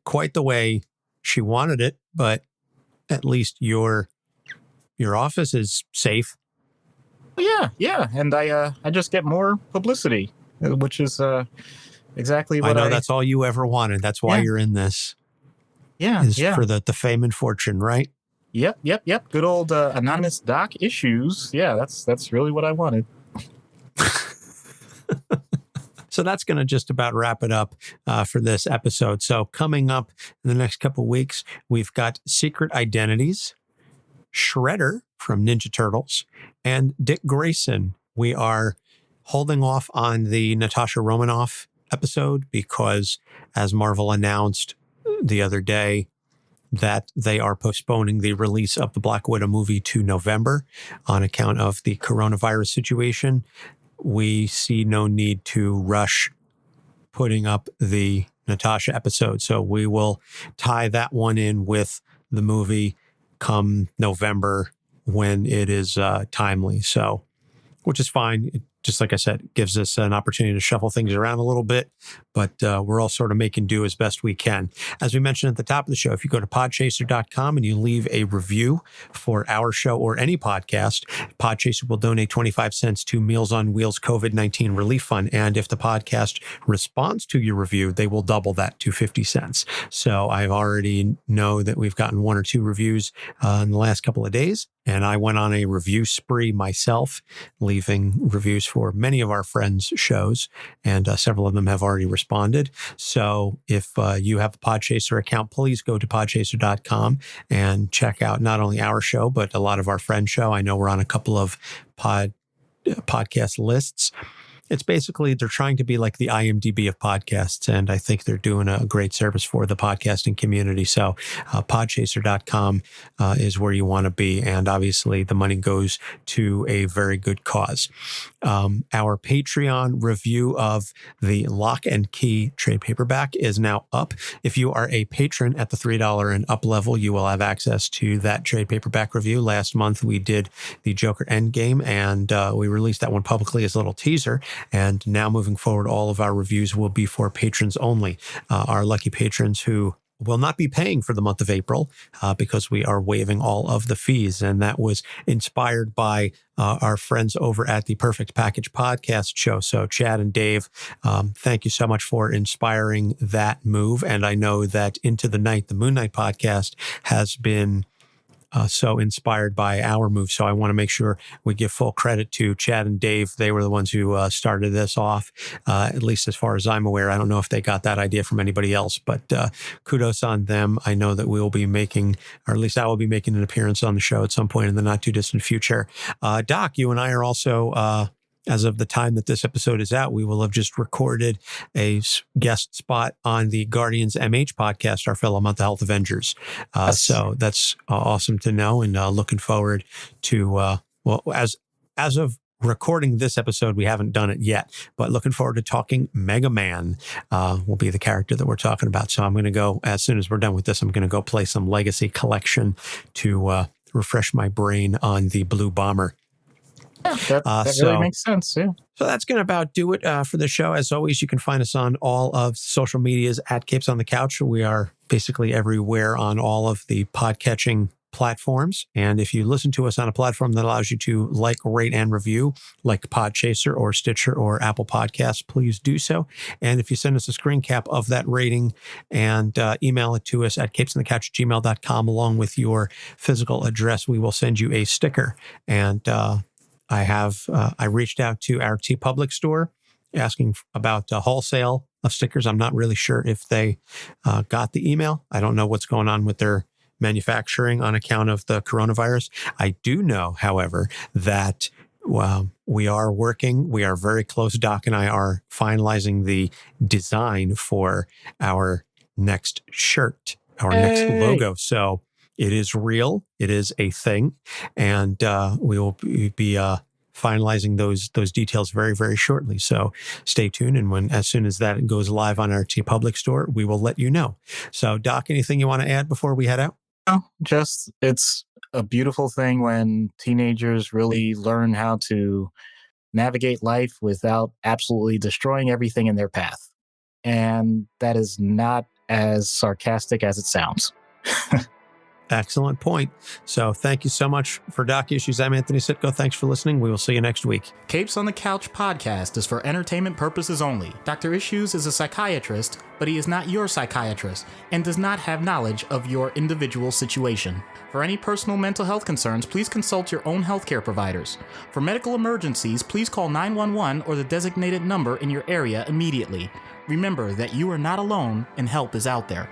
quite the way she wanted it, but at least your office is safe. Yeah, and I just get more publicity, which is exactly what I know that's all you ever wanted. That's why you're in this. Yeah. For the fame and fortune, right? Yep. Good old anonymous doc issues. Yeah, that's really what I wanted. So that's going to just about wrap it up for this episode. So coming up in the next couple of weeks, we've got Secret Identities, Shredder from Ninja Turtles, and Dick Grayson. We are holding off on the Natasha Romanoff episode because, as Marvel announced the other day, that they are postponing the release of the Black Widow movie to November on account of the coronavirus situation. We see no need to rush putting up the Natasha episode. So we will tie that one in with the movie come November when it is timely. So, which is fine. It, just like I said, it gives us an opportunity to shuffle things around a little bit, but we're all sort of making do as best we can. As we mentioned at the top of the show, if you go to podchaser.com and you leave a review for our show or any podcast, Podchaser will donate 25 cents to Meals on Wheels COVID-19 Relief Fund. And if the podcast responds to your review, they will double that to 50 cents. So I already know that we've gotten 1 or 2 reviews in the last couple of days. And I went on a review spree myself, leaving reviews for many of our friends' shows, and several of them have already responded. So if you have a Podchaser account, please go to podchaser.com and check out not only our show, but a lot of our friends' show. I know we're on a couple of podcast lists. It's basically, they're trying to be like the IMDb of podcasts, and I think they're doing a great service for the podcasting community. So podchaser.com is where you want to be, and obviously the money goes to a very good cause. Our Patreon review of the Lock and Key trade paperback is now up. If you are a patron at the $3 and up level, you will have access to that trade paperback review. Last month, we did the Joker Endgame, and we released that one publicly as a little teaser. And now moving forward, all of our reviews will be for patrons only. Our lucky patrons who will not be paying for the month of April because we are waiving all of the fees. And that was inspired by our friends over at the Perfect Package podcast show. So Chad and Dave, thank you so much for inspiring that move. And I know that Into the Night, the Moon Knight podcast, has been so inspired by our move. So I want to make sure we give full credit to Chad and Dave. They were the ones who started this off, at least as far as I'm aware. I don't know if they got that idea from anybody else, but kudos on them. I know that we will be making, or at least I will be making an appearance on the show at some point in the not too distant future. Doc, you and I are also, as of the time that this episode is out, we will have just recorded a guest spot on the Guardians MH podcast, our fellow mental health Avengers. So that's awesome to know, and looking forward to, as of recording this episode, we haven't done it yet, but looking forward to talking Mega Man will be the character that we're talking about. So I'm going to go, as soon as we're done with this, I'm going to go play some Legacy Collection to refresh my brain on the Blue Bomber. Yeah, that really makes sense. Yeah. So that's going to about do it for the show. As always, you can find us on all of social medias at Capes on the Couch. We are basically everywhere on all of the podcatching platforms. And if you listen to us on a platform that allows you to like, rate, and review, like Podchaser or Stitcher or Apple Podcasts, please do so. And if you send us a screen cap of that rating and email it to us at capesonthecouch@gmail.com along with your physical address, we will send you a sticker. And I reached out to our TeePublic store asking about wholesale of stickers. I'm not really sure if they got the email. I don't know what's going on with their manufacturing on account of the coronavirus. I do know, however, that we are very close. Doc and I are finalizing the design for our next shirt, our next logo. So it is real. It is a thing. And we will be finalizing those details very, very shortly. So stay tuned. And as soon as that goes live on our TeePublic store, we will let you know. So Doc, anything you want to add before we head out? No, just it's a beautiful thing when teenagers really learn how to navigate life without absolutely destroying everything in their path. And that is not as sarcastic as it sounds. Excellent point. So thank you so much for Doc Issues. I'm Anthony Sitko. Thanks for listening. We will see you next week. Capes on the Couch podcast is for entertainment purposes only. Dr. Issues is a psychiatrist, but he is not your psychiatrist and does not have knowledge of your individual situation. For any personal mental health concerns, please consult your own healthcare providers. For medical emergencies, please call 911 or the designated number in your area immediately. Remember that you are not alone and help is out there.